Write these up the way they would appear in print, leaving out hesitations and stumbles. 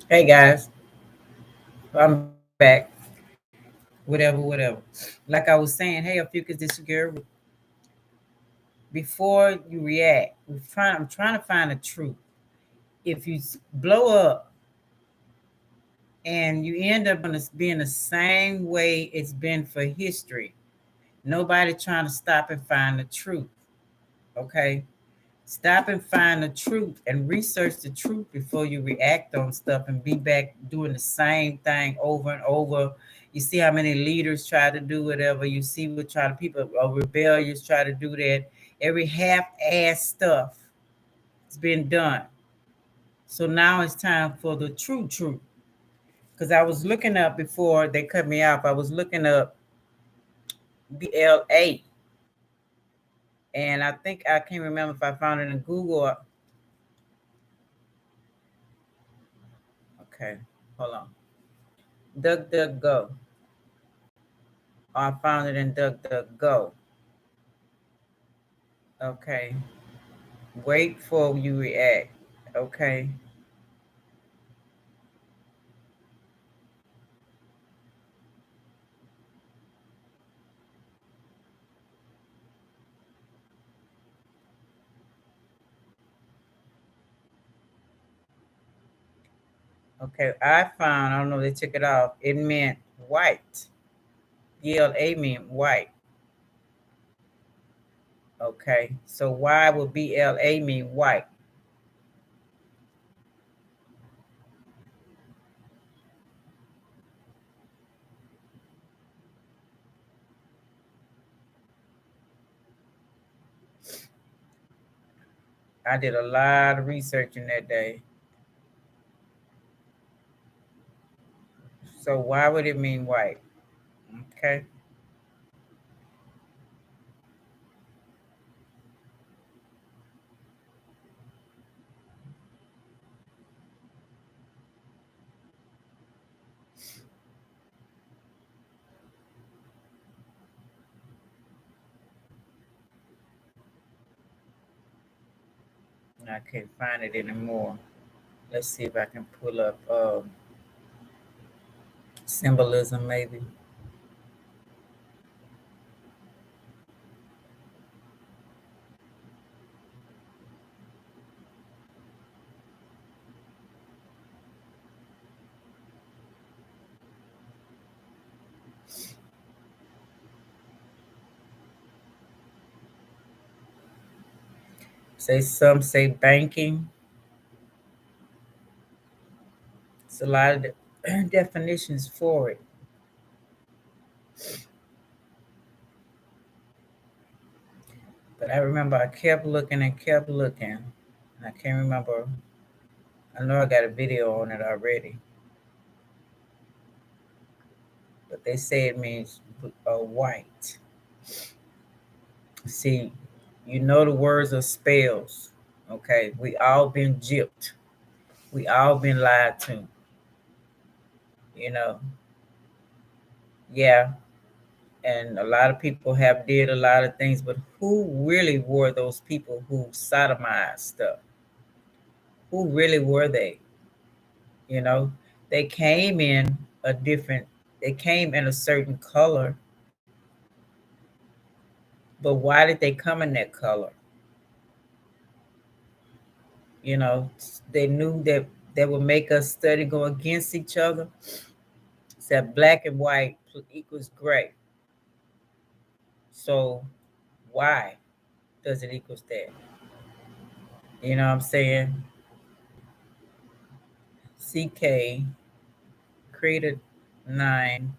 Hey guys, I'm back. Whatever. Like I was saying, hey, Ophiuchus, this your girl. Before you react, I'm trying to find the truth. If you blow up and you end up being the same way it's been for history, nobody trying to stop and find the truth. Okay, stop and find the truth and research the truth before you react on stuff and be back doing the same thing over and over. You see how many leaders try to do whatever. You see what try to people rebellious try to do that. Every half-ass stuff has been done. So now it's time for the true truth. Because I was looking up before they cut me off. I was looking up BLA, and I think I can't remember if I found it in Google. Okay, hold on. DuckDuckGo. I found it in DuckDuckGo. Okay. Wait for you react. Okay. Okay. I found, I don't know, they took it off. It meant white. BLA meant white. Okay. So why would BLA mean white? I did a lot of research in that day. So why would it mean white? Okay. I can't find it anymore. Let's see if I can pull up symbolism maybe. Say some say banking. It's a lot of definitions for it. But I remember I kept looking and kept looking. And I can't remember. I know I got a video on it already. But they say it means white. See, you know the words are spells. Okay, we all been gypped. We all been lied to. You know, yeah. And a lot of people have did a lot of things, but who really were those people who sodomized stuff? Who really were they? You know, they came in a different. They came in a certain color, but why did they come in that color? You know, they knew that they would make us study go against each other. Said black and white equals gray. So why does it equals that? You know what I'm saying? CK created 9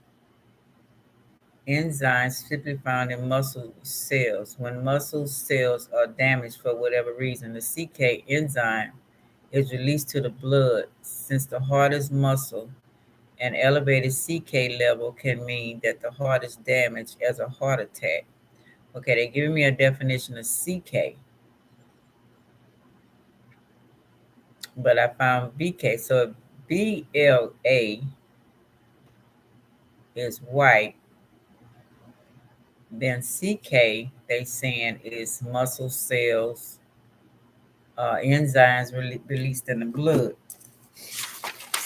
enzymes typically found in muscle cells. When muscle cells are damaged for whatever reason, the CK enzyme is released to the blood. Since the heart is muscle, an elevated CK level can mean that the heart is damaged as a heart attack. Okay, they're giving me a definition of CK, but I found BK. So BLA is white, then CK they saying is muscle cells, enzymes released in the blood.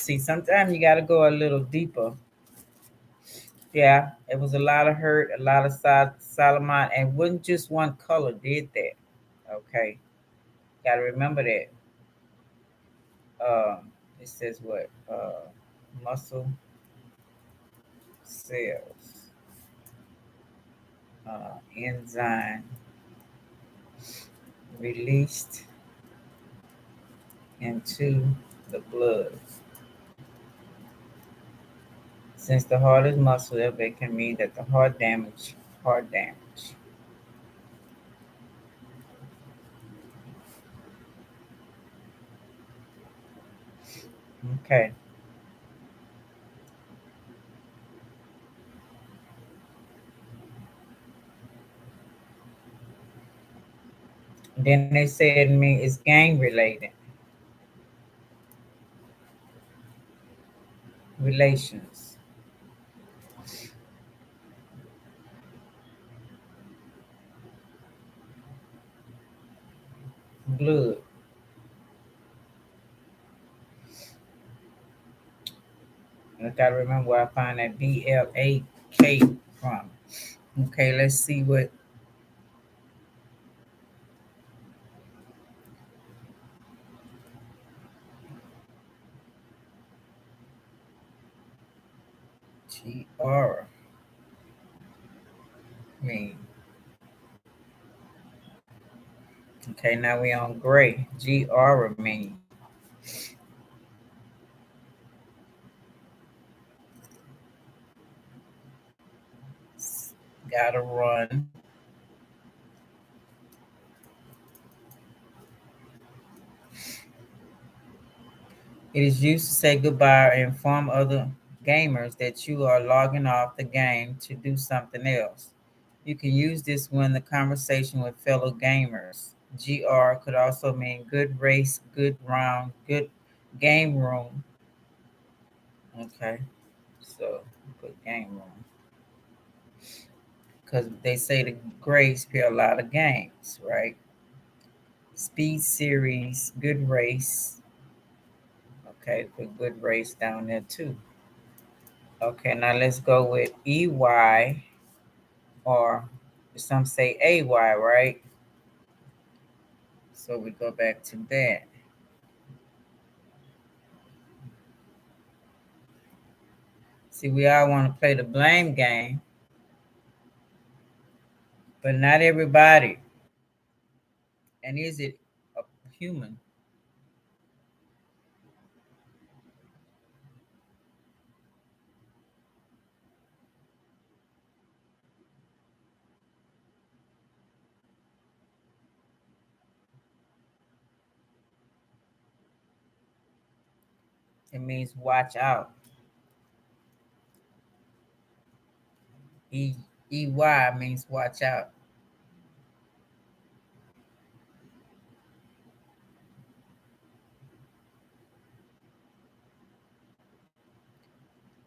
See, sometimes you got to go a little deeper. Yeah, it was a lot of hurt, a lot of Solomon, and wasn't just one color did that. Okay, got to remember that. It says what? Muscle cells, enzyme released into the blood. Since the heart is muscle, it can mean that the heart damage. Okay. Then they said to me it's gang related relations, blood. I gotta remember where I find that BLAK from. Okay, let's see what GR mean. Okay, now we on gray. GR mean. Gotta run. It is used to say goodbye or inform other gamers that you are logging off the game to do something else. You can use this when the conversation with fellow gamers. GR could also mean good race, good round, good game room. Okay, so good game room. Because they say the grades play a lot of games, right? Speed series, good race. Okay, put good race down there too. Okay, now let's go with EY, or some say AY, right? So we go back to that. See, we all want to play the blame game, but not everybody. And is it a human? It means watch out. EY means watch out.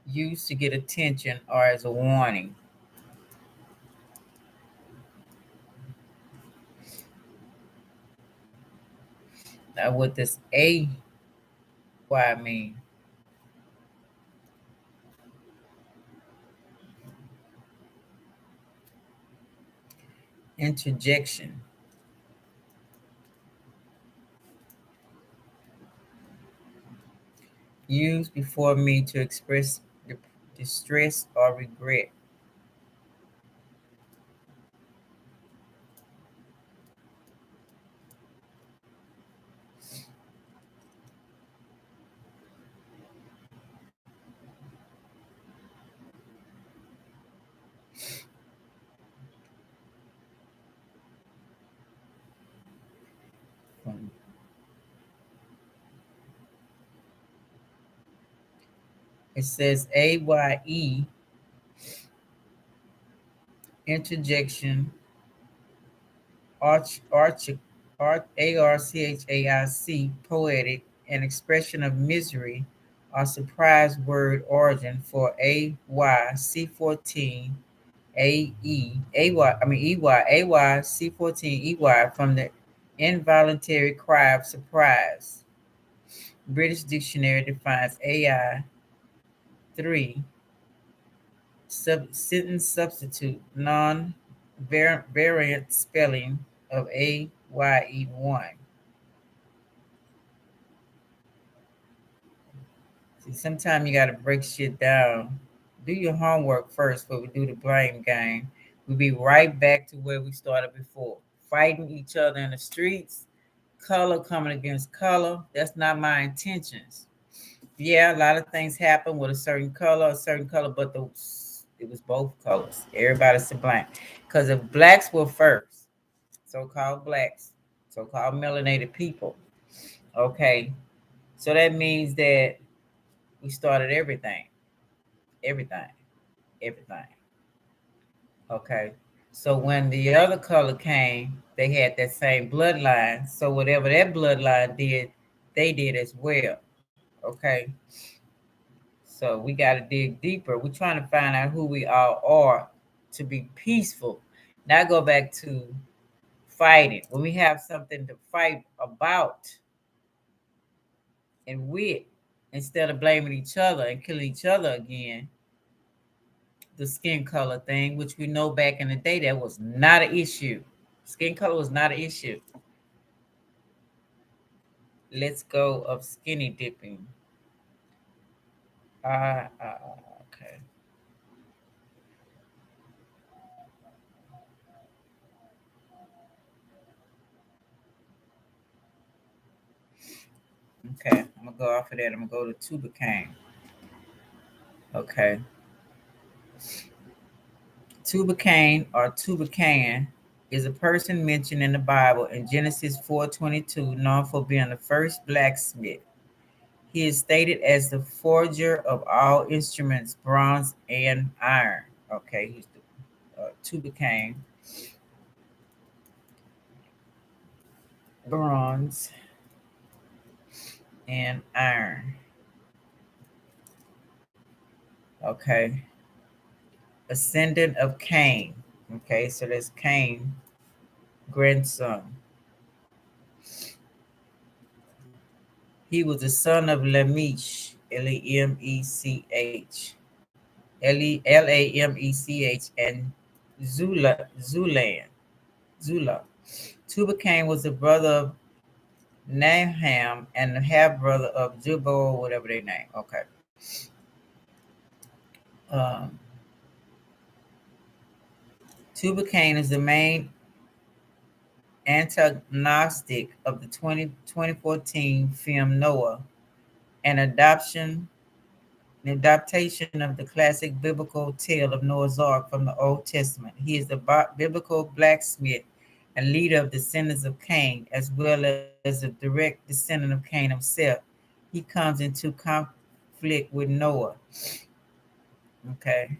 Used to get attention or as a warning. Now, what does AY mean? Interjection. Used before me to express distress or regret. It says AYE, interjection, ARCHAIC, poetic, an expression of misery or surprise word origin for AY, C14, AE, AY, I mean EY, AY, C14, EY from the involuntary cry of surprise. British Dictionary defines AI 3 sentence substitute non variant spelling of AYE1. See, sometimes you got to break shit down. Do your homework first before we do the blame game. We'll be right back to where we started before. Fighting each other in the streets, color coming against color. That's not my intentions. Yeah, a lot of things happen with a certain color, but it was both colors. Everybody's to blame. Because if blacks were first, so-called blacks, so-called melanated people, okay, so that means that we started everything, everything, everything. Okay. So when the other color came, they had that same bloodline. So whatever that bloodline did, they did as well. Okay. So we got to dig deeper. We're trying to find out who we all are to be peaceful. Now go back to fighting. When we have something to fight about and with, instead of blaming each other and killing each other again, the skin color thing, which we know back in the day that was not an issue. Skin color was not an issue. Let's go of skinny dipping. Okay. Okay, I'm gonna go off of that. I'm gonna go to TUBAL. Okay. TUBAL or TUBAL is a person mentioned in the Bible in Genesis 4:22, known for being the first blacksmith. He is stated as the forger of all instruments, bronze and iron. Okay, he's the TUBAL, bronze and iron. Okay, ascendant of Cain. Okay, so that's Cain, grandson. He was the son of Lamech, Lemech, Lamech, and Zula. Tubal-Cain was the brother of Naham and the half brother of Jubal, whatever they name. Okay. Um, Tubal-Cain is the main antagonistic of the 2014 film Noah, an adaptation of the classic biblical tale of Noah's Ark from the Old Testament. He is the biblical blacksmith and leader of descendants of Cain, as well as a direct descendant of Cain himself. He comes into conflict with Noah. Okay.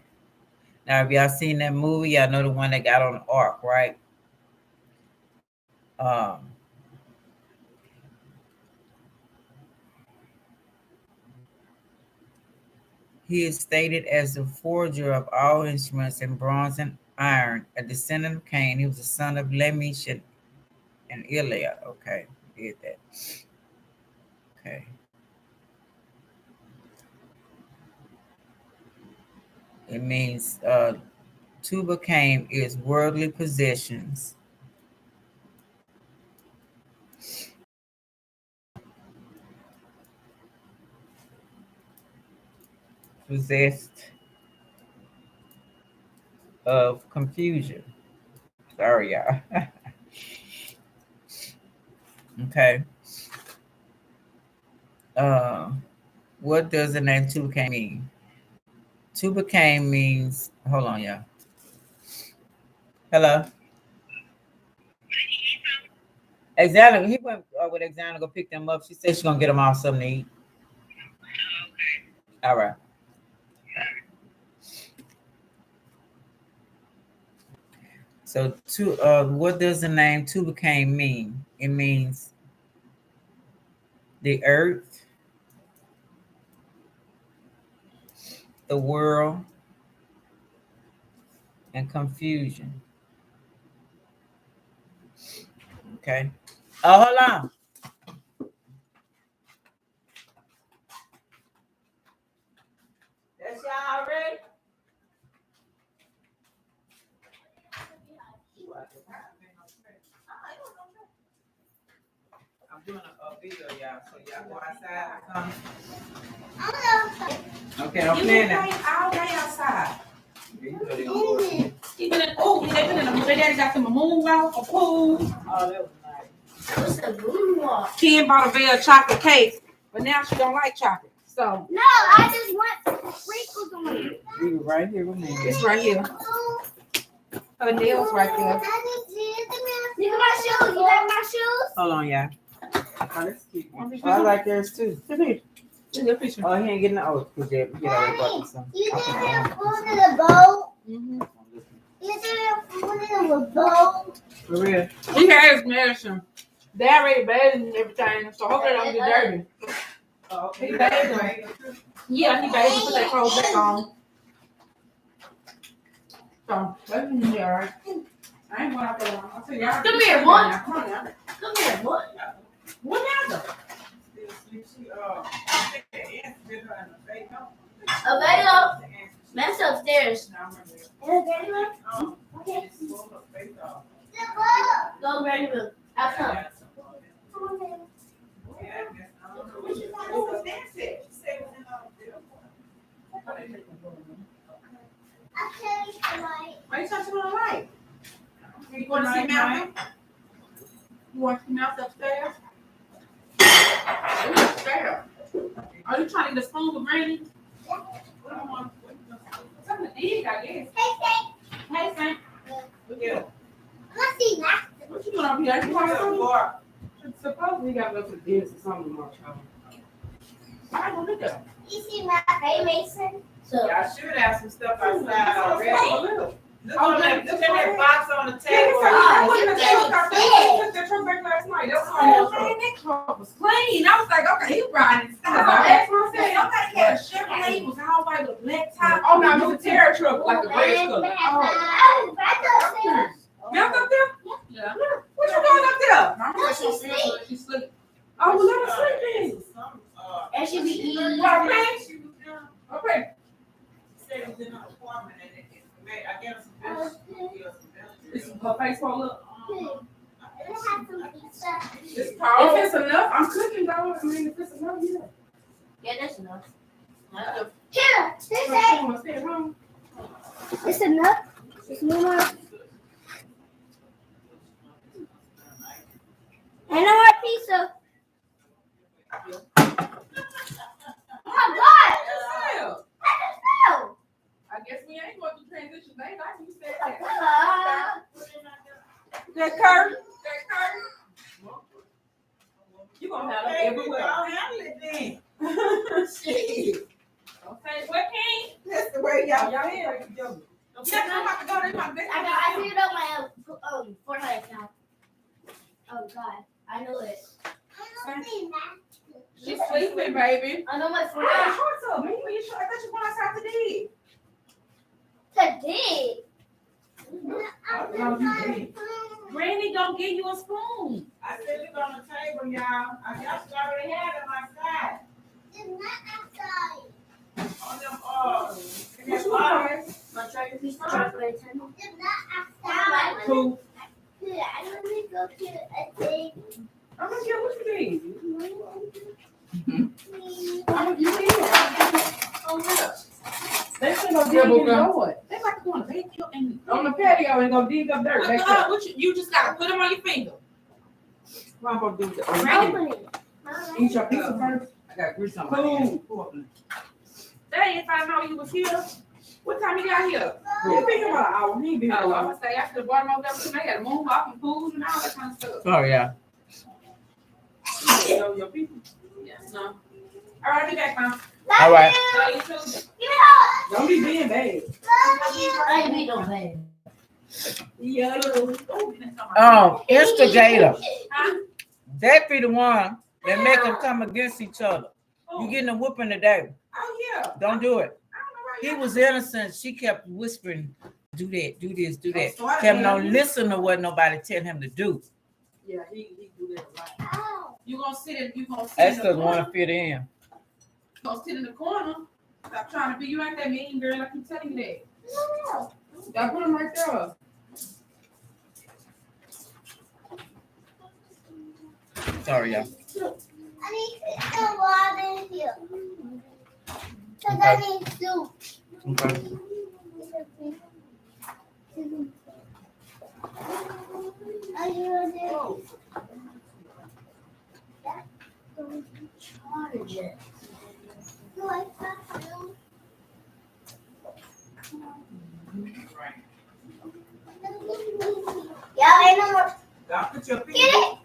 Now, if y'all seen that movie, y'all know the one that got on the ark, right? He is stated as the forger of all instruments in bronze and iron, a descendant of Cain. He was the son of Lamech and Eliab. Okay, did that. Okay. It means Tubal-Cain is worldly possessions, possessed of confusion. Sorry, y'all. Okay. Uh, what does the name Tubal-Cain mean? Tubal-Cain means, hold on, y'all. Hello. Alexander, he went with Alexander to go pick them up. She said she's gonna get them all something to eat. All right. So, what does the name Tubal-Cain mean? It means the earth, the world, and confusion. Okay. Oh, hold on. Y'all go outside or something? I'm Okay, I'm You playing been that. playing all day outside. Yeah, you know they gonna go. They been in the their daddy got them a moonwalk, a pool. Oh, that was nice. What's a moonwalk? Ken bought a Bell chocolate cake, but now she don't like chocolate. So No, I just want sprinkles on it. We were right here with me. it's right here. Her nails right there. Look at my shoes. You like my shoes? Hold on, y'all. Oh, that's cute. Oh, I like yours too. Look at your picture. Oh, he ain't getting the oats because they already bought me some. You didn't have food in the bowl. Mm-hmm. You didn't have food in the bowl. For real. He has medicine. They already bathed and everything, so hopefully they don't get dirty. Oh, okay. He bathed them. Yeah, he bathed them, put their clothes back on. So, that's gonna be alright. I ain't going out there long. I'll tell y'all. Come here, what? Come on now. Come here, what? What happened? Available. That's upstairs. Okay. Go, Granny. I'll come. Why you touching on the light? You want to see Mouse? You want to see Mouse upstairs? Upstairs. Are you trying to get a spoon for Granny? Something to dig, I guess. Hey, Saint. What you doing up here? You want something? Supposedly we gotta go to the dentist or something tomorrow. I don't look at You see my hey Mason? So Y'all should have some stuff outside already. Look Oh, at yeah, that box on the table. I put the truck out there. I took the truck back last night. That's why that truck was clean. I was like, okay, he riding in style. That's what I said. Somebody had a Chevrolet. It was all white with a black top. Oh, no, it was a Terra truck, like a red color. Oh, Milk up there? Yeah. What you doing up there? Mama said she sleep. Oh, well, let her sleep in. and she be eating. Okay. Okay. It's her face roll up. It's cold. If it's enough, I'm cooking though. I mean, if it's enough, yeah. Yeah, that's enough. Here, stay at home. It's enough. It's enough. And our pizza. Oh my God! Yeah. I just fell. I guess we ain't going to transition days. Like you said. That curtain. You gonna have it everywhere. I'll handle it then. Shit. Okay, what King? That's the way y'all Y'all feel. here. Yeah, I'm about to go to my business. I figured out my Fortnite account. Oh God, I know it. She's sleeping, baby. I know my What's Fortnite. up, man? You sure? I thought you went outside today. Today. Granny gonna give you a spoon. I said it on the table, y'all. I just already had it on my side. It's not outside. On them, What you want? My charger piece of chocolate. It's not outside. Who? Yeah, I want to go to a thing. I'm gonna get what you need. Please. I'm gonna get it. Oh, yeah. They finna go dig in the yard. They like to go on a patio and on the patio and go dig up dirt. You just gotta put them on your finger. What I'm gonna do with the Open it. Eat your pizza first. I got grease on my hands. Dang, if I know you was here. What time you got here? He been here about an hour. He ain't been here. I'm gonna stay after the bottom of everything. They gotta move off and food and all that kind of stuff. Oh, yeah. You know your people? Yeah, no. All right, be back, Mom. All right. Love you too. Give me that. Don't be being bad. I ain't be no bad. Yeah. Instigator. Huh? That be the one that make them come against each other. You getting a whooping today. Oh, yeah. Don't do it. I don't know where He you was innocent. She kept whispering, do that, do this, do that. So I Kept no didn't- listen to what nobody tell him to do. Yeah, he do that a lot. Ow. You gonna sit in That's the because corner. want to fit in. You gonna sit in the corner. Stop trying to be. You ain't that mean, girl. I keep telling you that. No. I put him right there. Sorry, y'all. I need some water here. Because I need soup. Okay. Are you ready? That's going to charge it. You like that too? Yeah, I know. I'll put your feet. Get it.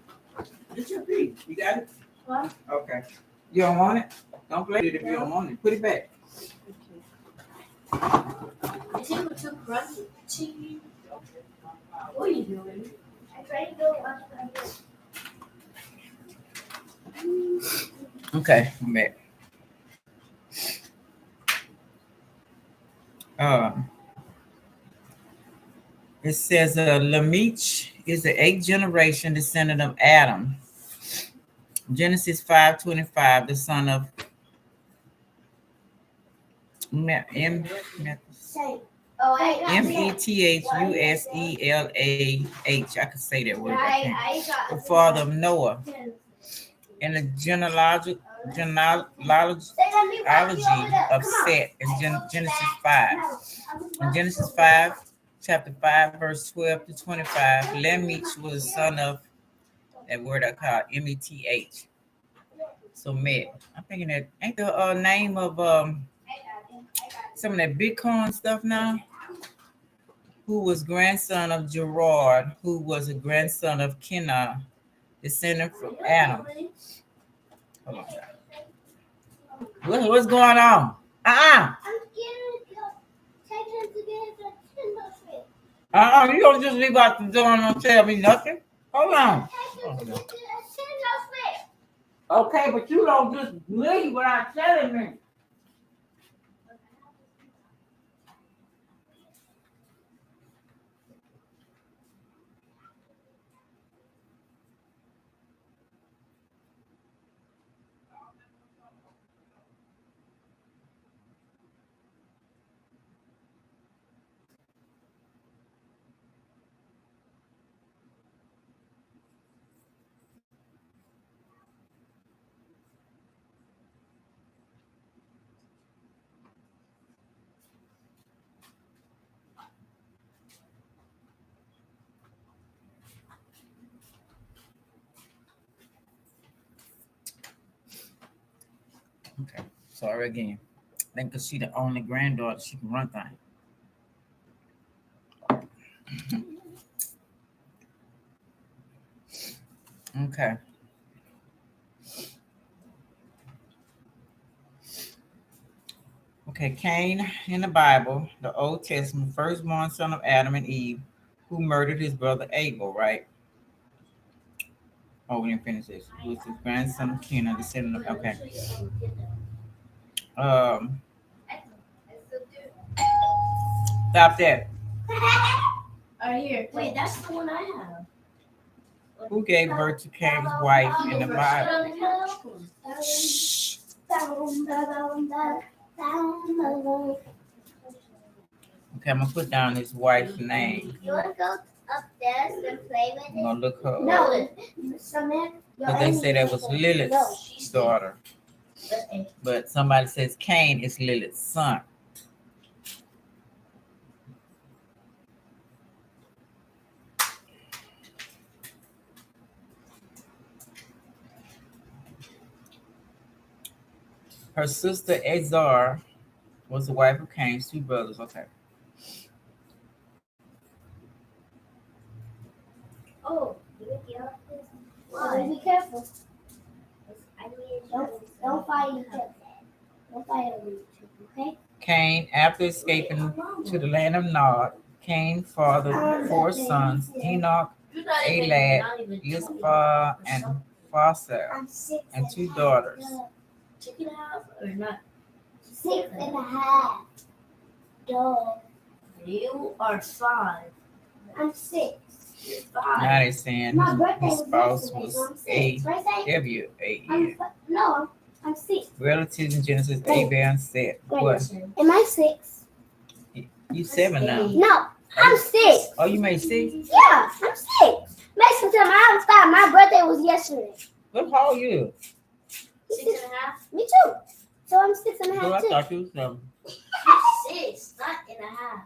Get your feet. You got it? What? Okay. You don't want it? Don't play it if you don't want it. Put it back. Is it too crunchy? What are you doing? I tried to go watch my Okay, I'm back. It says Lamech is the 8th generation descendant of Adam. Genesis 5:25, the son of Methuselah. I could say that word. I can't. The father of Noah. And the genealogy of Seth in Genesis 5. In Genesis 5, chapter 5, verse 12 to 25, Lamech was the son of that word I call Meth. So Met. I'm thinking that ain't the name of some of that Bitcoin stuff now? Who was grandson of Gerard, who was a grandson of Kenan, descendant from Adam. Hold on. What's going on? I'm scared to take him to get the Nintendo Switch. You don't just leave out the door and don't tell me nothing. Hold on. Take him to get the Nintendo Switch. Okay, but you don't just leave without telling me. Okay, sorry again. I think because she the only granddaughter, she can run things. Okay. Okay, Cain in the Bible, the Old Testament, firstborn son of Adam and Eve, who murdered his brother Abel, right? Oh, we didn't finish this. Who was his grandson of Kenan, descendant of, okay. Stop that. Here. Wait, that's the one I have. Who gave birth to Cain's wife in the Bible? Okay, I'm gonna put down his wife's name. You want to go upstairs and play with it? I'm gonna look her up. No. But they say that was Lilith's daughter. But somebody says Cain is Lilith's son. Her sister Azar was the wife of Cain's 2 brothers. Okay. Oh, be careful. Don't fight each other. Don't fight over each other, okay? Cain, after escaping to the land of Nod, Cain fathered 4 sons, Enoch, Elad, Isphah, and Pharsel, and 2 daughters. Chicken half or not? 6.5. Dog. You are 5. I'm 6. You're 5. Now they're saying My birthday his spouse was was yesterday, A-W-A-N. No, I'm 6. Relatives in Genesis, Abel and Seth. What? Am I 6? You 7 now. No, I'm 6. Oh, you made 6? Yeah, I'm 6. Mason time I was 5. My birthday was yesterday. What how old you? 6.5. Me too. So I'm 6.5 Girl, I too. thought you was 7. 6, not and a half.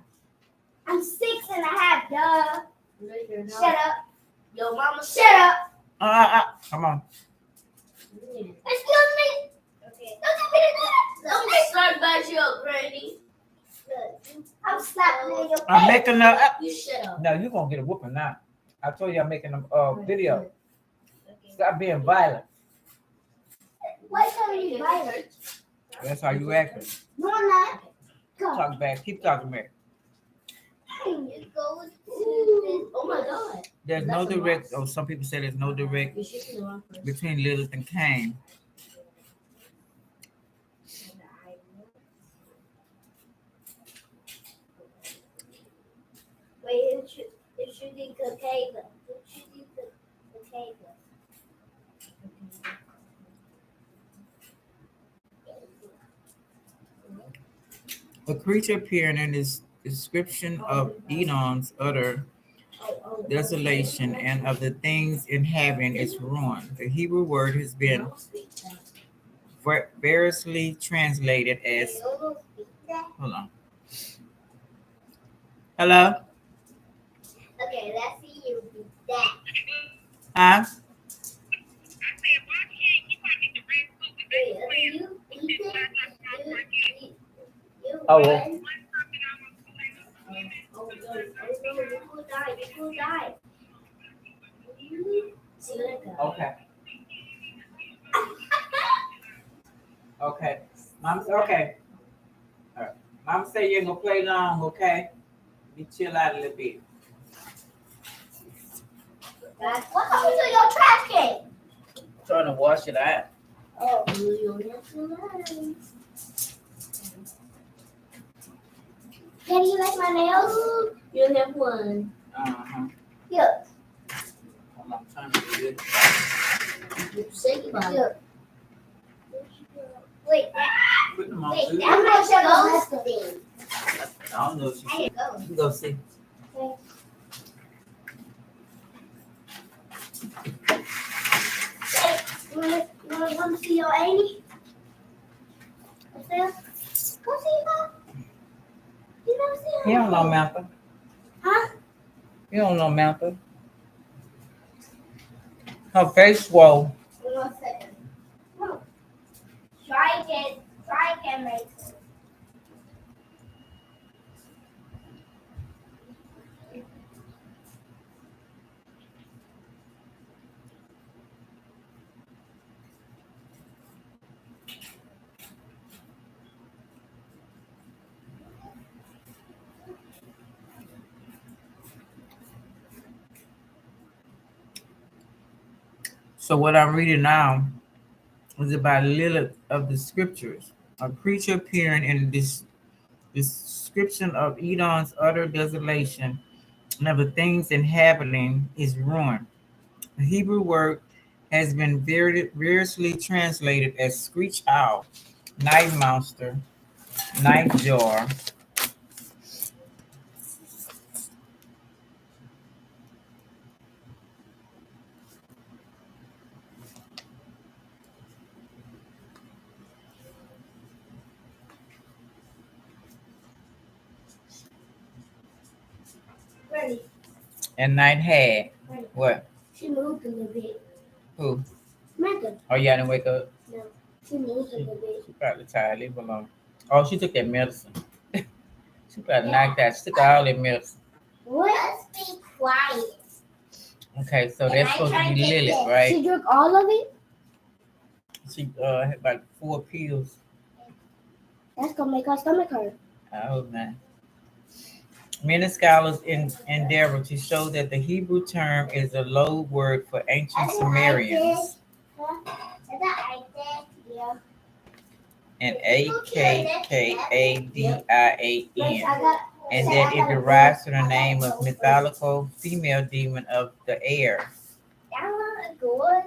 I'm 6.5, duh. No, you're not. Shut up. Yo, mama, shut up. Come on. Excuse me. Okay. Don't tell me to do that. Don't start by your granny. I'm slapping your face. I'm making a. You shut up. No, you're gonna get a whooping now. I told you I'm making a video. Okay. Stop being violent. Why can't you violent? That's how you acting. No, I'm not. Go. Talk back. Keep talking back. It goes to oh my god. There's no direct. Oh, some people say there's no direct between Lilith and Cain. Wait, it should be cocaine. It should be cocaine. A creature appearing in this description of Edom's utter desolation and of the things inhabiting its ruin. The Hebrew word has been variously translated as. Hold on. Hello? Okay, let's see you beat that. Huh? Wait, you beat it? You Oh, run? Oh, no, you could die. You could die. See you later. Okay. Okay. Mom, okay. All right. Mom say you ain't gonna play long, okay? You chill out a little bit. What happened to your trash can? Trying to wash it out. Oh, you have to learn. Daddy, you like my nails? You have one. Uh-huh. Here. Hold on, I'm trying to do it. Say goodbye. Here. Wait, Put them on. wait, Too. that's my ghost thing. I don't know if I she. can go. You can go see. Hey, you wanna see your Amy? What's that? Go see her. You never see her? You don't know Mantha. Huh? You don't know Mantha. Her face swole. 1 second. No. Try again, make it. So what I'm reading now is about Lilith of the scriptures, a creature appearing in this description of Edom's utter desolation and of the things inhabiting his ruin. The Hebrew word has been variously translated as screech owl, night monster, night jar. Ready. And night hag. Ready. What? She moved a little bit. Who? Samantha. Oh, yeah, I didn't wake up. No. She moved a little bit. She probably tired. Leave her alone. Oh, she took that medicine. She probably knocked out. She took all that medicine. What? Just be quiet. Okay, so And that's I supposed to tried be to get Lilith, this. right? She drank all of it? She had about 4 pills. That's gonna make her stomach hurt. I hope not. Many scholars endeavor to show that the Hebrew term is a low word for ancient Sumerians, Yeah. and Akkadian, and that it derives from the name of mythological female demon of the air. That one a gourd.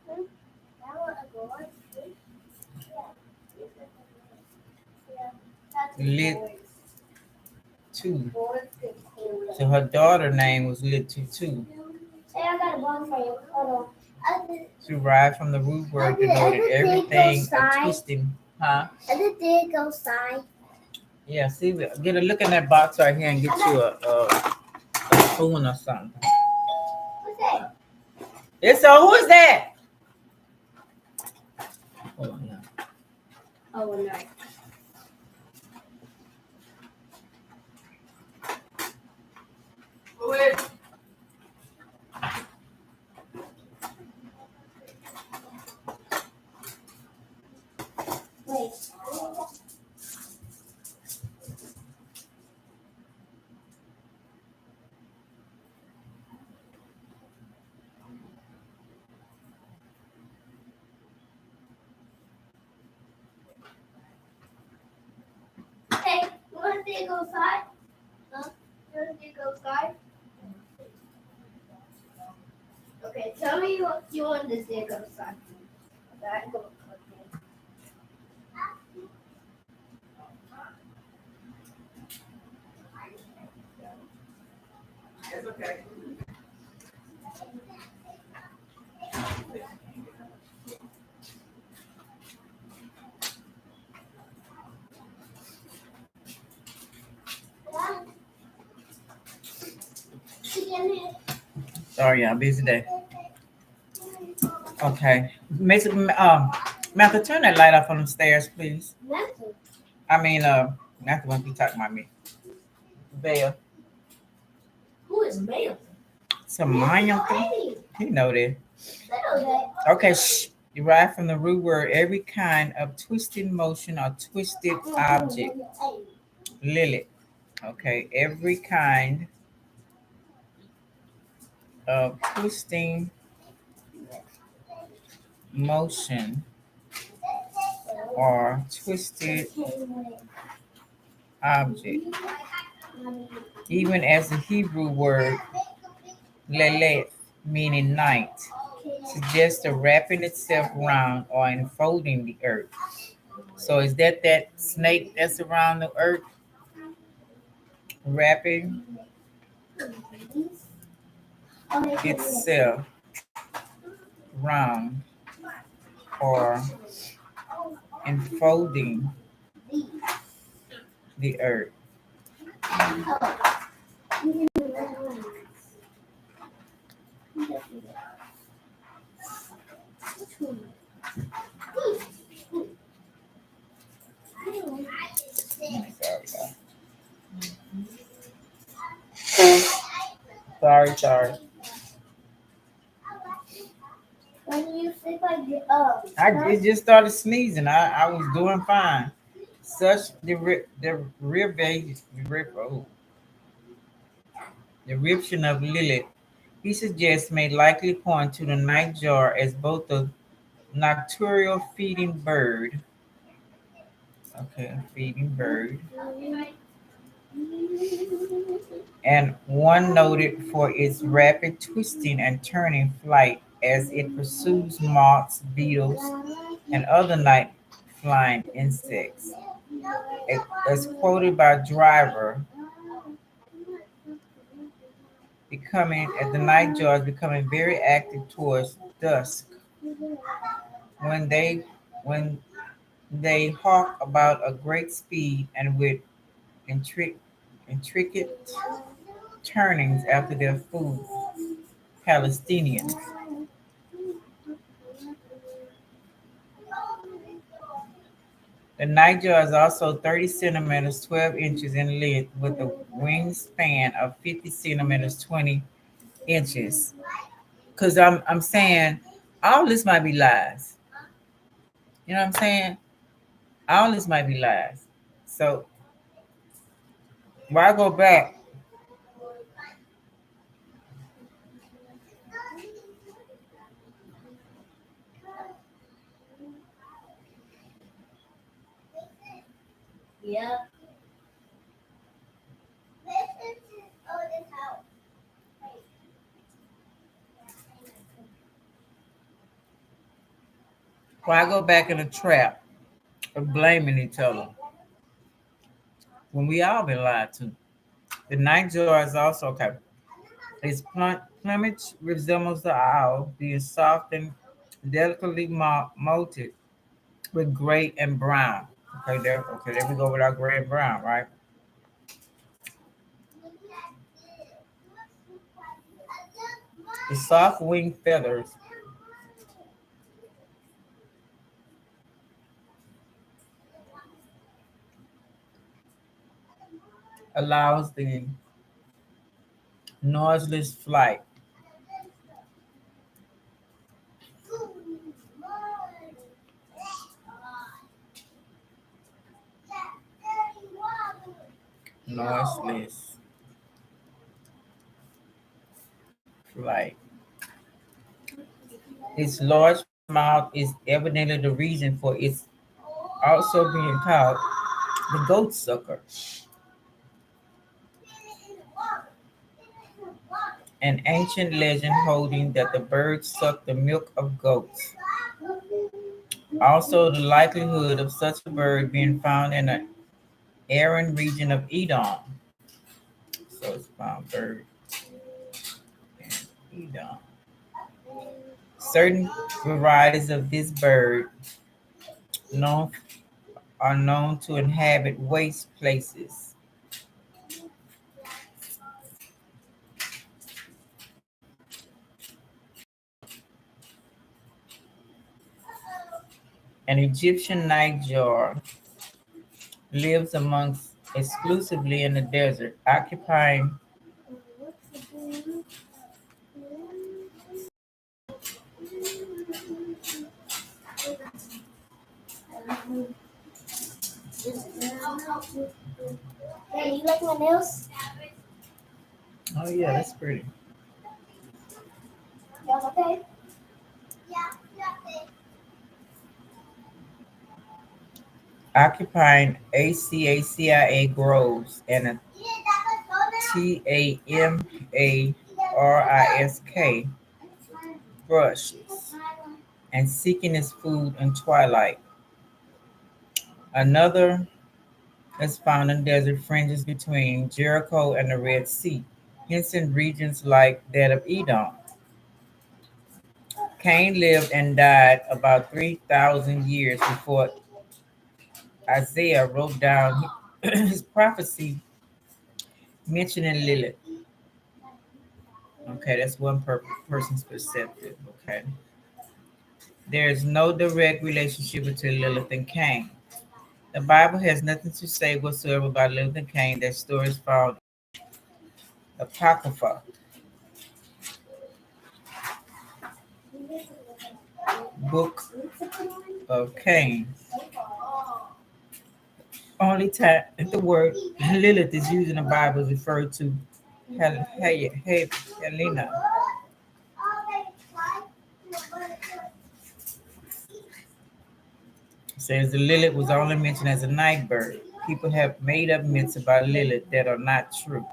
That one a gourd. Lit too. Gourd. So her daughter name was Lit too. Hey, I got a bone for you. Hold on. Derived from the root word denoted everything of twisting. Huh? Everything goes side. Yeah, see, get a look in that box right here and get you a spoon or something. What's that? It's so who is that? Hold on now. Oh no. Wait. Wait. Hey, you want to see it go side? Huh? You want to see it go side? Okay, tell me what you want to see it go side. That go. It's okay. Sorry, y'all, busy day. Okay. Matthew, turn that light off on the stairs, please. I mean, not the one you talking about me. Belle. Who is male? Samaya. You know that. Okay, shh. Derived from the root word, every kind of twisted motion or twisted object. Lily. Okay, every kind of twisting motion or twisted object. Even as the Hebrew word leleth, meaning night, suggests the wrapping itself around or enfolding the earth. So is that snake that's around the earth? Wrapping itself round or enfolding the earth. Sorry. When you sleep like It just started sneezing. I was doing fine. Such derivation of Lilith, he suggests, may likely point to the nightjar as both a nocturnal feeding bird. Okay, feeding bird. And one noted for its rapid twisting and turning flight as it pursues moths, beetles, and other night flying insects. As quoted by Driver, the nightjars becoming very active towards dusk when they hawk about a great speed and with intricate turnings after their food. Palestinians. The nightjar is also 30 centimeters, 12 inches in length, with a wingspan of 50 centimeters, 20 inches. Because I'm saying all this might be lies. You know what I'm saying? All this might be lies. So why go back? Yeah. Why go back in a trap of blaming each other when we all been lied to? The nightjar is also okay. Its plumage resembles the owl, being soft and delicately molded with gray and brown. Okay, there we go with our gray and brown, right? The soft wing feathers allows the noiseless flight. Noiseless flight. Its large mouth is evidently the reason for its also being called the goat sucker. An ancient legend holding that the bird sucked the milk of goats. Also, the likelihood of such a bird being found in an arid region of Edom. So it's found bird in Edom. Certain varieties of this bird known, are known to inhabit waste places. An Egyptian nightjar lives amongst exclusively in the desert, occupying Hey, you like my nails? oh yeah, that's pretty. Y'all okay? Yeah. Occupying ACACIA groves and a TAMARISK brushes and seeking its food in twilight. Another is found in desert fringes between Jericho and the Red Sea, hence in regions like that of Edom. Cain lived and died about 3,000 years before Isaiah wrote down his prophecy mentioning Lilith. Okay, that's one person's perspective. Okay. There is no direct relationship between Lilith and Cain. The Bible has nothing to say whatsoever about Lilith and Cain. That story is found in Apocrypha, book of Cain. Only time the word Lilith is used in the Bible is referred to Helena. Says the Lilith was only mentioned as a night bird. People have made up myths about Lilith that are not true.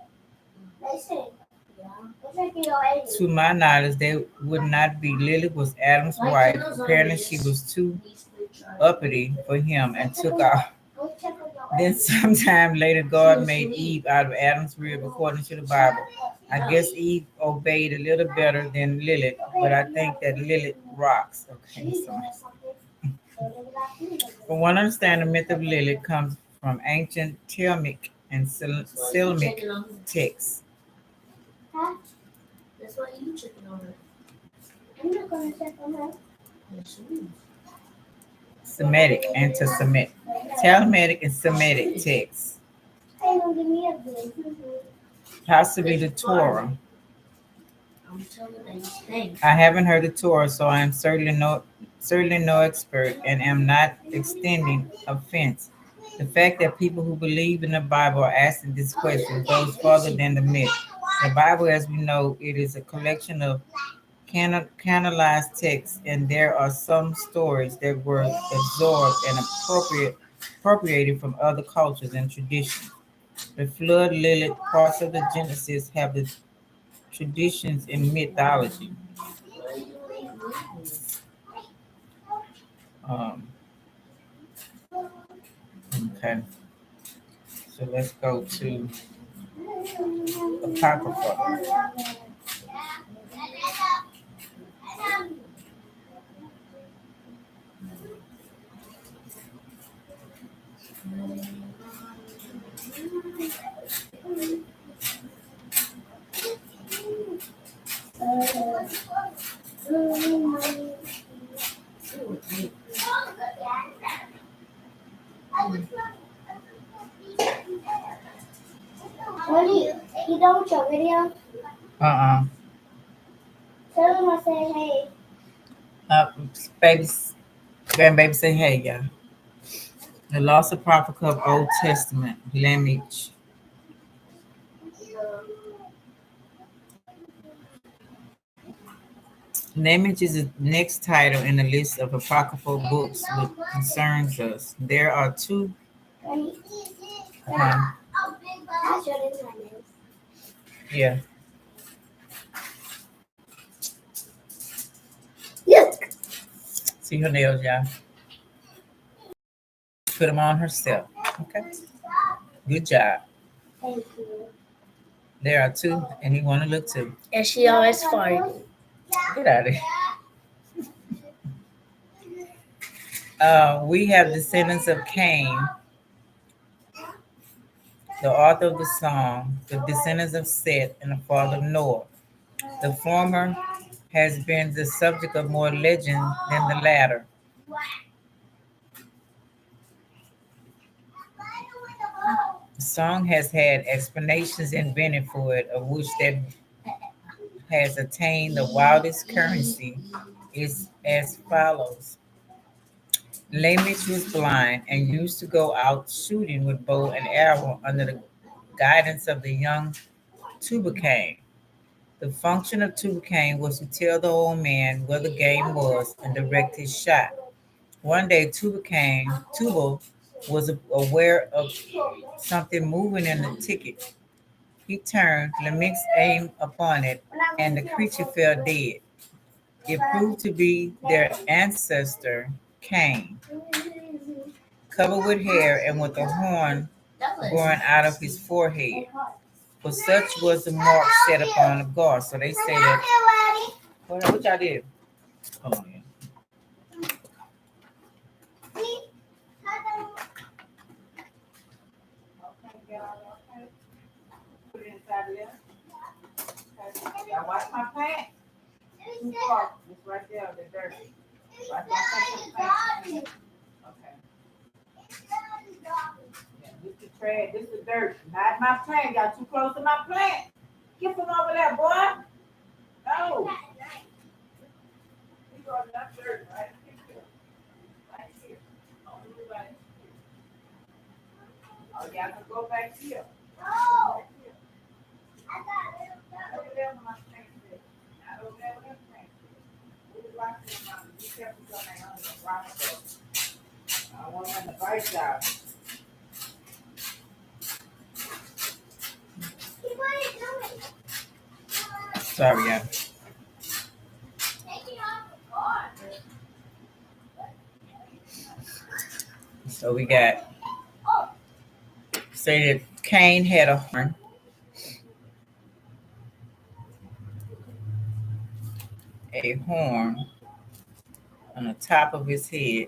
To my knowledge, they would not be. Lilith was Adam's wife. Apparently, she was too uppity for him and took off. Then, sometime later, God made Eve out of Adam's rib, according to the Bible. I guess Eve obeyed a little better than Lilith, but I think that Lilith rocks. Okay, so. For one understand, the myth of Lilith comes from ancient Telmic and Selmic texts. That's why you checking on her. I'm not gonna check on her. Semitic, anti-Semitic, Talmudic and Semitic texts. Hey, don't give me a good. Possibly the Torah. I'm telling you things. I haven't heard the Torah, so I am certainly no expert and am not extending offense. The fact that people who believe in the Bible are asking this question goes further than the myth. The Bible, as we know, it is a collection of canonized texts, and there are some stories that were absorbed and appropriated from other cultures and traditions. The flood, Lilith, parts of the Genesis have the traditions in mythology. Um, okay, so let's go to Apocrypha. You done with your video? Tell them I said hey. Babies, grandbaby say hey, y'all. The lost apocrypha of Old Testament, lineage. Lineage is the next title in the list of apocryphal books which concerns us. There are two. Yeah. See her nails, y'all. Put them on herself. Okay. Good job. Thank you. There are two, and he want to look too. And she always farted. Get out of here. We have descendants of Cain, the author of the song, the descendants of Seth, and the father of Noah. The former has been the subject of more legend than the latter. The song has had explanations invented for it, of which that has attained the wildest currency is as follows. Lamech was blind and used to go out shooting with bow and arrow under the guidance of the young TUBAL. The function of TUBAL was to tell the old man where the game was and direct his shot. One day, TUBAL was aware of something moving in the thicket. He turned, Lamech's aim upon it, and the creature fell dead. It proved to be their ancestor, Cain, covered with hair and with a horn growing out of his forehead. For such was the mark set upon the guard. So they say that. What y'all did? Hold on. Put it inside of there. Okay. Y'all watch my plant. It's right there, the dirt. Watch my plant. Okay. Yeah, this the trash, this the dirt. Not my plant. Y'all too close to my plant. Get from over there, boy. No. You got enough dirt right here. Right here. Right here. Oh, y'all can go back here. No. Over there with my plant. Not over there with that plant. I want to bite y'all. Sorry, yeah. So we got say that Cain had a horn. A horn on the top of his head.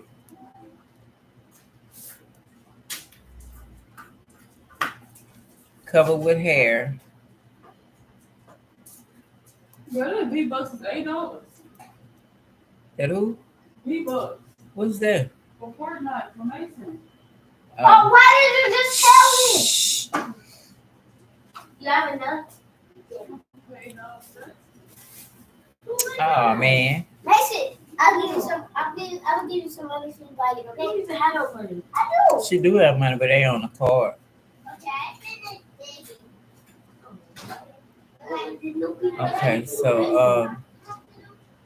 Covered with hair. Well, V-Bucks is $8. That who? V-Bucks. What's that? For Fortnite, for Mason. Oh, why did you just tell me? You have enough? Oh man. Mason, I'll give you some. I'll give you some money for you buy it. Okay? You have no money. I do. She do have money, but they on the card. Okay, so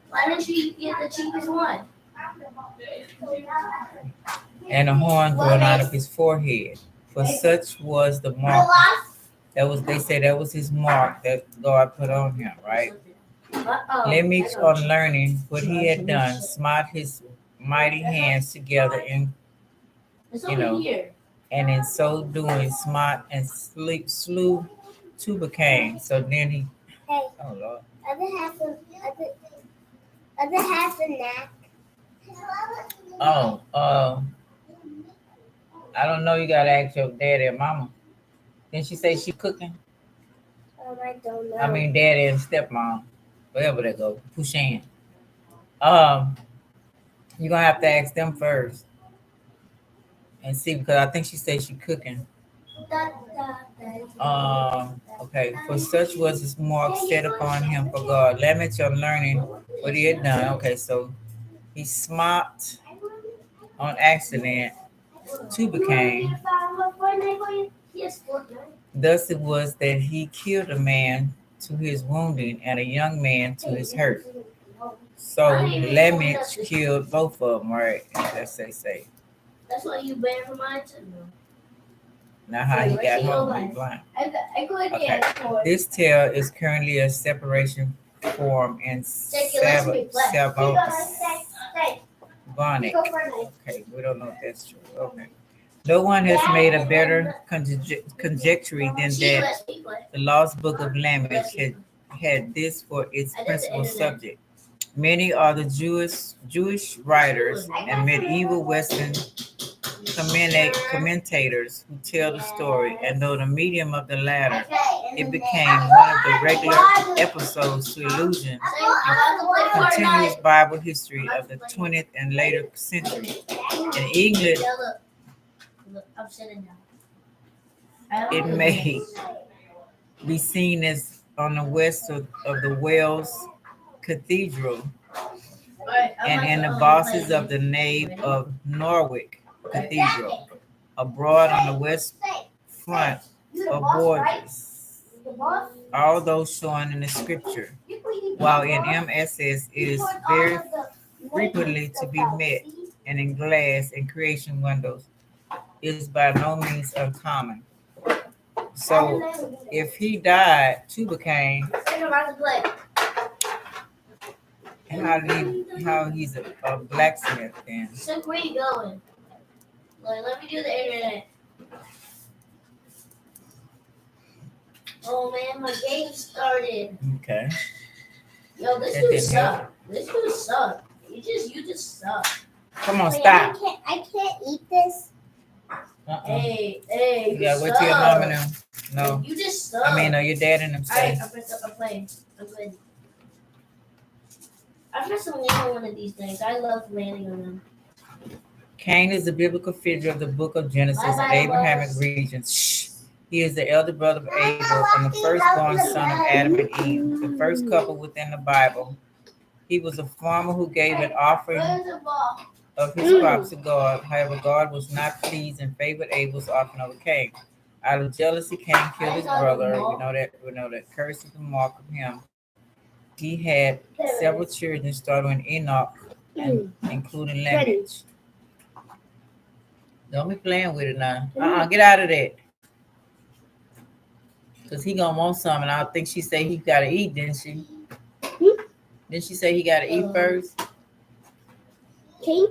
why don't you get the cheapest one? And a horn growing out of his forehead. For such was the mark. That was they say that was his mark that God put on him, right? Lamech, on learning what he had done, smote his mighty hands together in and in so doing smote and slew TUBAL. So then he oh Lord. Other half the neck. Oh, I don't know. You gotta ask your daddy and mama. Didn't she say she cooking? I don't know. I mean, daddy and stepmom, wherever they go. Push in. You're gonna have to ask them first and see because I think she said she cooking. Okay. For such was his mark set upon him for God. Limit your learning what he had done. Okay, so he smart on accident to became. Thus it was that he killed a man to his wounding and a young man to his hurt. So Lamech killed both of them, right? That's they say. That's why you banned from my channel. Now how he got home, he's blind. Okay. This tale is currently a separation form in Sabonic. Okay, we don't know if that's true. Okay. No one has made a better conjecture than that the lost book of Lamech had this for its principal subject. Many are the Jewish writers and medieval Western commentators who tell the story, and though the medium of the latter, it became one of the regular episodes to illusion in continuous Bible history of the 20th and later century. In England, it may be seen as on the west of the Wells Cathedral and in the bosses of the nave of Norwich Cathedral, abroad on the west front of Borges, all those shown in the scripture, while in MSS it is very frequently to be met, and in glass and creation windows is by no means uncommon. So if he died, Tuba came. How he's a blacksmith then? So where you going? Like, let me do the internet. Oh man, my game started. Okay. Yo, this dude suck. This dude suck. You just suck. Come on, stop. I can't eat this. Hey, you gotta wait till your mom and them. No. You just suck. I mean, your dad and them say. I'm playing. I'm playing. I'm just landing on one of these things. I love landing on them. Cain is the biblical figure of the book of Genesis and Abrahamic regions. Shh. He is the elder brother of Abel and the firstborn son of Adam and Eve, the first couple within the Bible. He was a farmer who gave an offering of his crops to God. However, God was not pleased and favored Abel's offering over Cain. Out of jealousy, Cain killed his brother. We know that curse is the mark of him. He had several children, starting with Enoch, and including Lamech. Don't be playing with it now. Get out of that. Because he gonna want some, and I think she said he gotta eat, didn't she? Didn't she say he gotta eat first? King?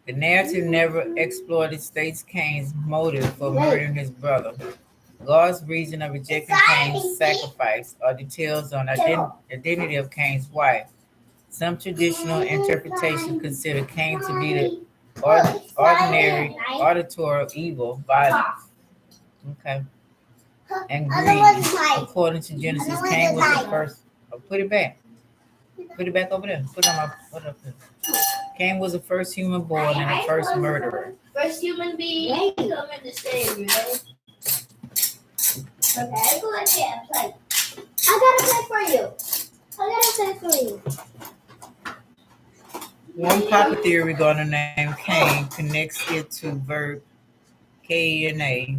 The narrative never exploited states Cain's motive for murdering his brother. God's reason of rejecting Cain's sacrifice or details on identity of Cain's wife. Some traditional interpretations consider Cain to be the ordinary auditor of evil, violence. Okay. And greed. According to Genesis, Cain was the first. Oh, put it back. Put it back over there. Put it up there. Cain was the first human born and the first murderer. First human being coming to save you, right? Okay, I go and get a plate. I gotta play for you. One popular theory regarding the name Cain connects it to verb K-N-A,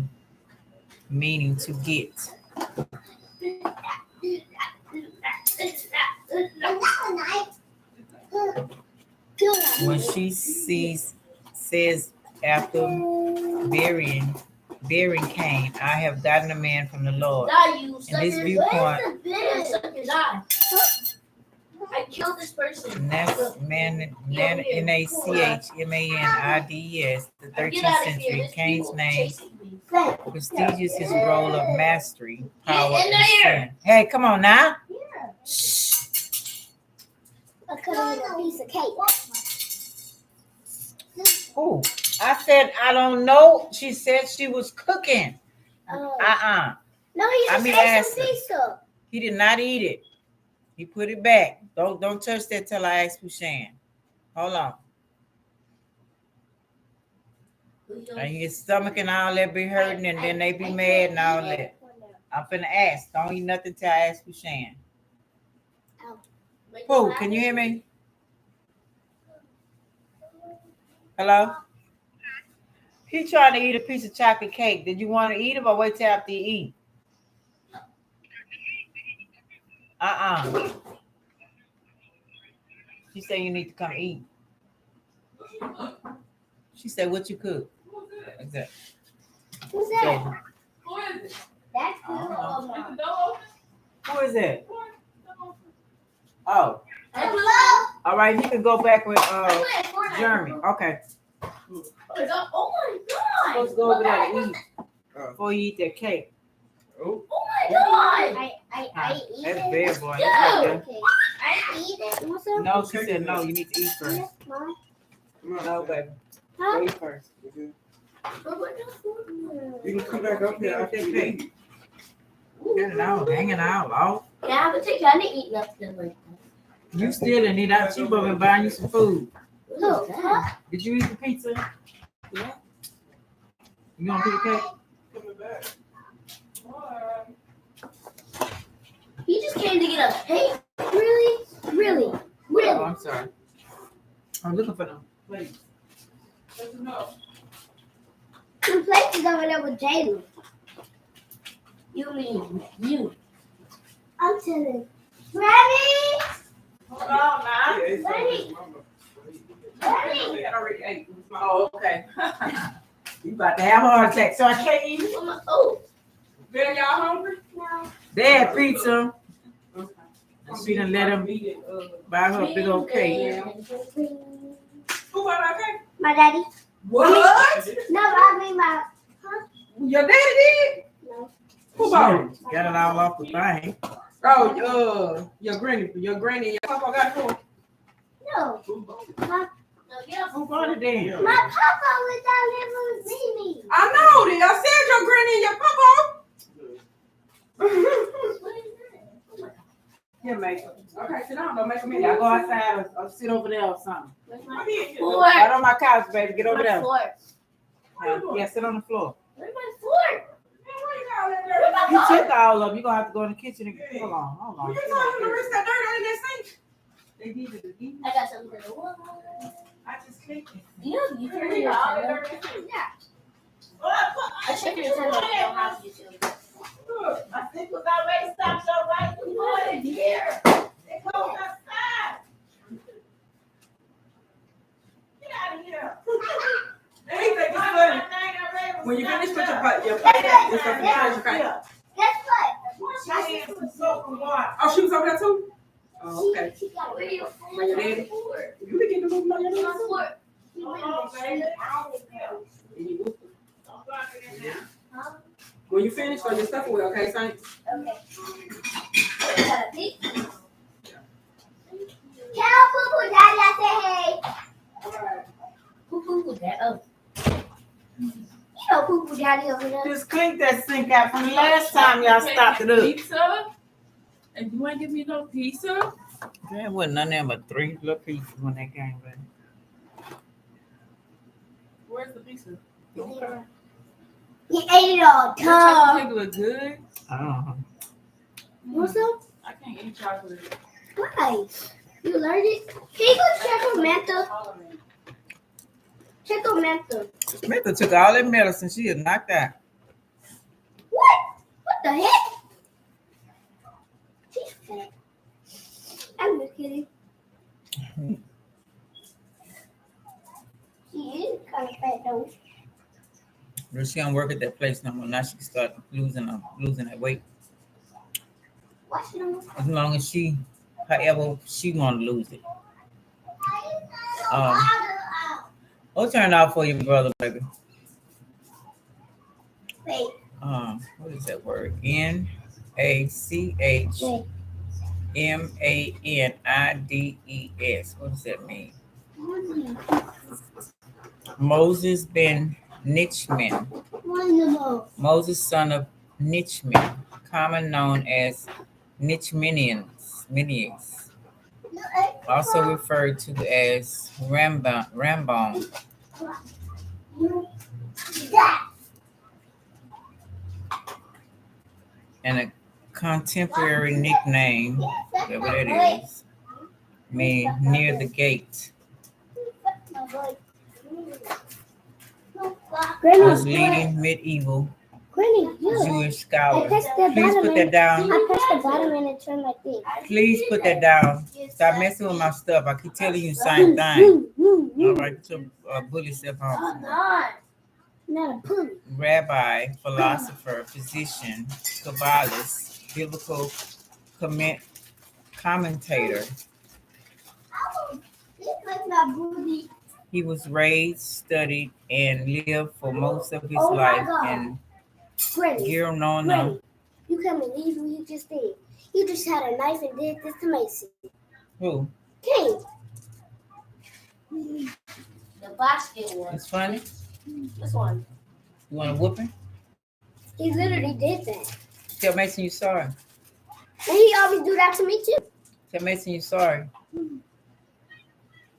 meaning to get. When she says after burying Cain, I have gotten a man from the Lord. In this viewpoint, I killed this person. Nachmanides, the 13th century, Cain's name prestigious his role of mastery, power, and sin. Hey, come on now. I'm cutting a piece of cake. Who? I said, I don't know. She said she was cooking. No, he I just mean, ate ask some her. pizza. He did not eat it. He put it back. Don't touch that till I ask Pushan. Hold on. And his stomach and all that be hurting, and then they be mad and all that. I'm finna ask. Don't eat nothing till I ask Pushan. Pooh, can you hear me? Hello? He trying to eat a piece of chocolate cake. Did you want to eat it or wait till after you eat? She said you need to come eat. She said, what you cook? What's that? Who's that? Who is it? That's Is the door open? Who is that? Oh. Hello? All right, you can go back with Jeremy. Okay. Oh my god! Let's go over there to eat before you eat that cake. Oh my god! I eat That's it. bad, boy. Okay. I eat it. What's up? No, she said no. You need to eat first. Yes, Mom. No, baby. Huh? Eat first. You can come back up here after you eat. Hanging out, off. Yeah, I'm gonna take time to eat nothing like that. You still didn't eat out. She been buying you some food. Look, huh? Did you eat the pizza? Yeah. You gonna eat the cake? Coming back. He just came to get us. Hey, really? Really? Oh, Really? I'm sorry. I'm looking for them. Please. The place is over there with Jalen. You mean you? I'm telling. Ready? Hold on, now. Ready? Already ate. Oh, okay. You about to have a heart attack, so I can't eat it. Oh, Better y'all hungry? no. They had pizza. And she done let him buy her a big old cake. Who bought that cake? My daddy. What? No, I mean my. Your daddy did? No. Who bought it? Got it all off the thing. Oh, your granny and your papa got it for her. No. Who bought it then? My papa was down here with Mimi. I know that. I said your granny and your papa. Here, mate. Okay, sit down. Don't make a Y'all minute. go outside or sit over there or something. Floor. Right on my couch, baby. Get over My there. floor. Yeah, sit on the floor. Where's my floor? You took all of them. You're going to have to go in the kitchen and get. Hold on. You can tell him to rinse that dirt in that sink. They needed to eat. I got something for the wall. I just clicked it. You turn your channel. Yeah. I check your channel. You don't have to do it. My sink was already stopped so right. We put it here. It goes outside. Get out of here. Anything is funny. When you finish, put your plate down and stuff in the trash. Guess what? My hands are soaked with water. Oh, she was over there too? Oh, okay. She got rid of your floor. You begin to move my My little floor. She went in the shade. Huh? When you finish, throw your stuff away, okay, Saints? Okay. Got a peek. Tell Poo-Poo Daddy I said hey. Poo-Poo Daddy. Oh. You know Poo-Poo Daddy over there. Just clean that sink out from the last time y'all stopped it up. Pizza? And you ain't give me no pizza? There wasn't none of them but 3 little pieces when they came back. Where's the pizza? He ate it all. Your Duh. chocolate cake look good. What's up? I can't eat chocolate. Why? You allergic? Can you go check on Manta? Check on Manta. Samantha took all that medicine. She is knocked out. What? What the heck? She's fat. I'm just kidding. She is kind of fat though. But she don't work at that place no more. Now she can start losing that weight. Why she don't? As long as however she want to lose it. I'll turn it off for you, brother, baby. Wait. What is that word? NACHMANIDES. What does that mean? Moses ben Nichman. Moses, son of Nichman, common known as Nichmanians, also referred to as Rambam, and a contemporary nickname, whatever that is, mean near the gate, was leading medieval Jewish scholars. Please put that down. I pressed the bottom and it turned like this. Please put that down. Stop messing with my stuff. I keep telling you the same thing. All right, to bully stuff home. Not a bully. Rabbi, philosopher, physician, Kabbalist, biblical commentator. He was raised, studied, and lived for most of his life in Girona. You can't believe what you just did. You just had a knife and did this to Mason. Who? Cain. The basket one. It's funny. This one. You want a whooping? He literally did that. Tell Mason you sorry. And he always do that to me too. Tell Mason you sorry.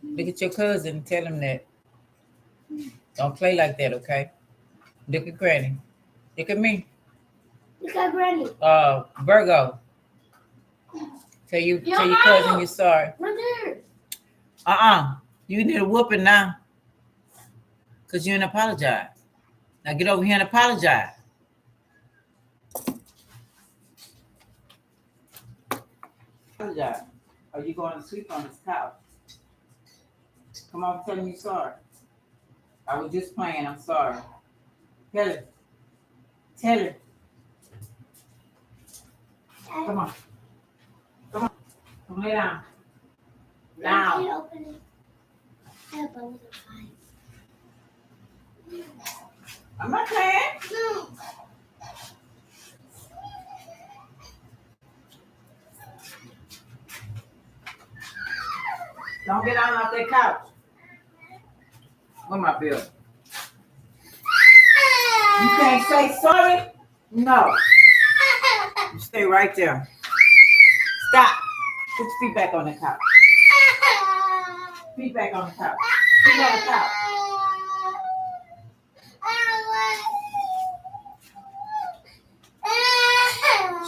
Look at your cousin and tell him that. Don't play like that, okay? Look at Granny. Look at me. Look at Granny. Virgo. Tell your cousin you're sorry. Right there. You need a whooping now. Because you didn't apologize. Now get over here and apologize. Apologize. Are you going to sleep on this couch? Come on, tell me you're sorry. I was just playing. I'm sorry. Tell it. Tell it. Come on. Come on. Come lay down. Now. I'm not playing. No. Don't get down off that couch. Where my bill? You can't say sorry? No. You stay right there. Stop. Put your feet back on the couch. Feet back on the couch. Feet on the couch.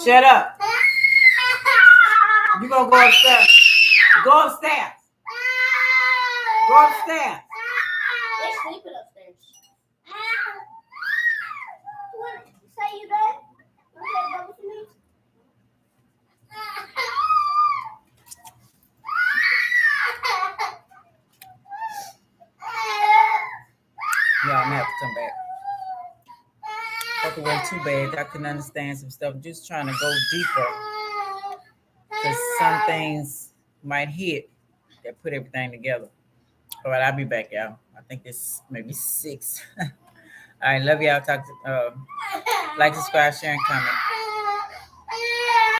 Shut up. You gonna go upstairs. Go upstairs. Go upstairs. They're sleeping upstairs. What? Say you done? Okay, bubble for me. Yeah, I'm gonna have to come back. Hope it wasn't too bad. I can understand some stuff. Just trying to go deeper. Because some things might hit that put everything together. All right, I'll be back, y'all. I think it's maybe 6. All right, love y'all. Talk to like, subscribe, share, and comment.